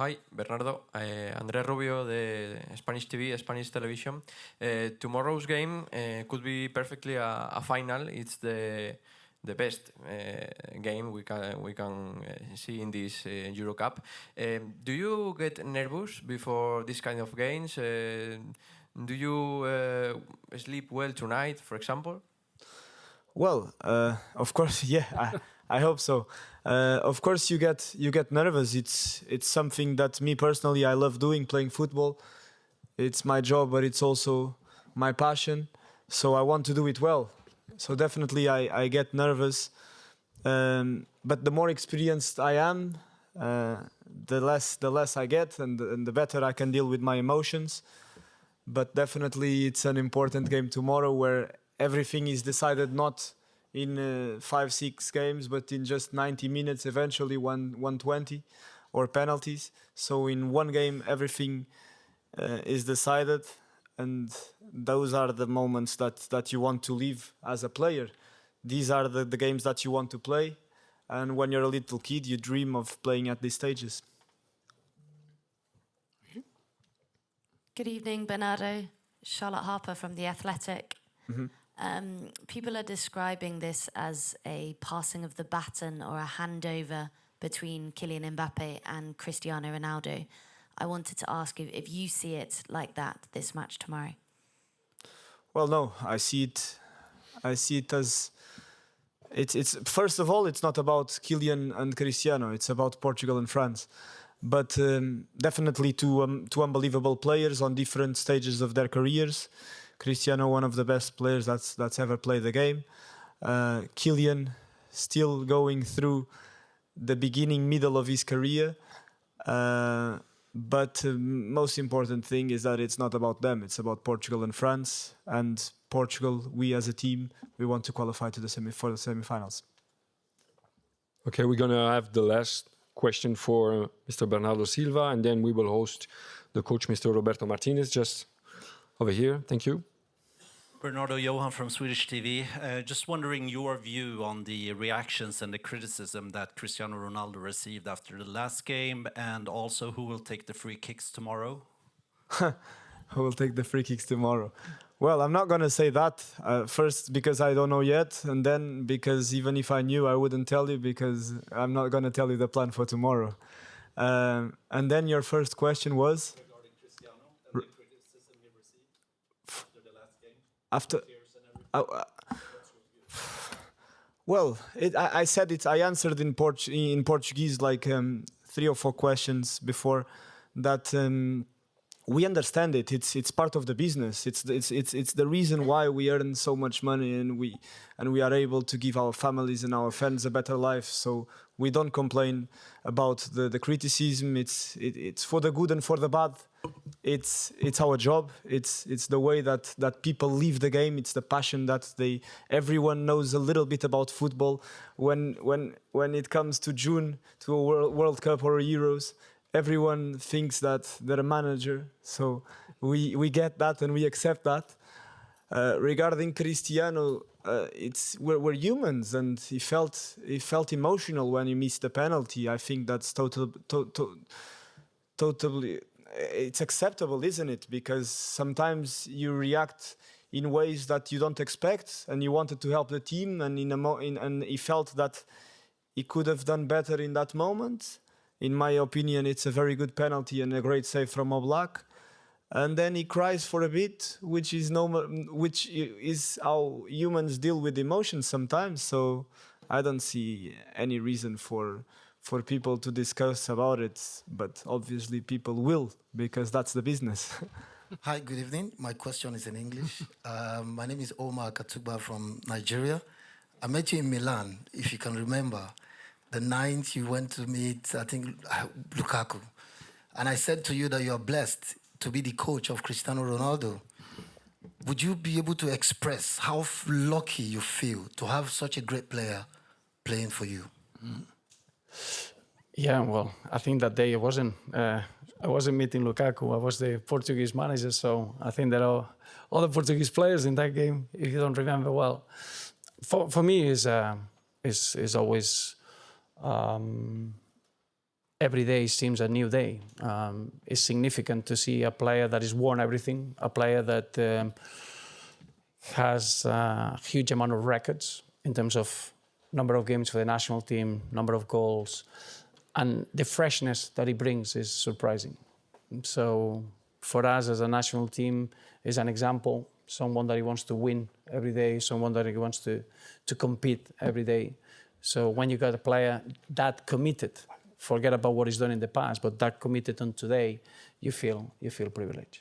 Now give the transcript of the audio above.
Hi, Bernardo. Andrés Rubio, the Spanish TV, Spanish television. Tomorrow's game could be perfectly a final. It's the best game we can see in this Euro Cup. Do you get nervous before this kind of games? Do you sleep well tonight, for example? Well, of course, yeah, I hope so. Of course, you get nervous. It's something that me personally I love doing, playing football. It's my job, but it's also my passion. So I want to do it well. So definitely, I get nervous. But the more experienced I am, the less I get, and the better I can deal with my emotions. But definitely, it's an important game tomorrow where everything is decided not in 5-6 games, but in just 90 minutes, eventually 120 or penalties. So in one game, everything is decided, and those are the moments that you want to live as a player. These are the games that you want to play, and when you're a little kid, you dream of playing at these stages. Good evening, Bernardo. Charlotte Harper from The Athletic. People are describing this as a passing of the baton or a handover between Kylian Mbappe and Cristiano Ronaldo. I wanted to ask if you see it like that, this match tomorrow. Well, no, I see it as it's first of all, it's not about Kylian and Cristiano. It's about Portugal and France. But definitely two unbelievable players on different stages of their careers. Cristiano, one of the best players that's ever played the game. Kylian, still going through the beginning, middle of his career. But most important thing is that it's not about them. It's about Portugal and France. And Portugal, we as a team, we want to qualify to for the semi-finals. Okay, we're going to have the last question for Mr. Bernardo Silva, and then we will host the coach, Mr. Roberto Martinez, just over here. Thank you. Bernardo, Johan from Swedish TV. Just wondering your view on the reactions and the criticism that Cristiano Ronaldo received after the last game, and also who will take the free kicks tomorrow? Who will take the free kicks tomorrow? Well, I'm not going to say that. First, because I don't know yet, and then because even if I knew, I wouldn't tell you, because I'm not going to tell you the plan for tomorrow. And then your first question was? Regarding Cristiano and the criticism he received after the last game. Well, I said it. I answered in Portuguese like 3 or 4 questions before that. We understand it. It's part of the business. It's the reason why we earn so much money, and we are able to give our families and our fans a better life. So we don't complain about the criticism. It's for the good and for the bad. It's our job. It's the way that people live the game. It's the passion that everyone knows a little bit about football. When it comes to June, to a World Cup or Euros, everyone thinks that they're a manager, so we get that and we accept that. Regarding Cristiano, we're humans, and he felt emotional when he missed the penalty. I think that's totally it's acceptable, isn't it? Because sometimes you react in ways that you don't expect, and you wanted to help the team, and and he felt that he could have done better in that moment. In my opinion, it's a very good penalty and a great save from Oblak. And then he cries for a bit, which is normal, which is how humans deal with emotions sometimes. So I don't see any reason for people to discuss about it. But obviously people will, because that's the business. Hi, good evening. My question is in English. My name is Omar Katuba from Nigeria. I met you in Milan, if you can remember. The night you went to meet, I think, Lukaku. And I said to you that you are blessed to be the coach of Cristiano Ronaldo. Would you be able to express how lucky you feel to have such a great player playing for you? Yeah, well, I think that day I wasn't meeting Lukaku. I was the Portuguese manager, so I think there are other Portuguese players in that game, if you don't remember well. For me, is always every day seems a new day. It's significant to see a player that has won everything, a player that has a huge amount of records in terms of number of games for the national team, number of goals, and the freshness that he brings is surprising. So for us as a national team, is an example, someone that he wants to win every day, someone that he wants to compete every day. So when you got a player that committed, forget about what he's done in the past, but that committed on today, you feel privileged.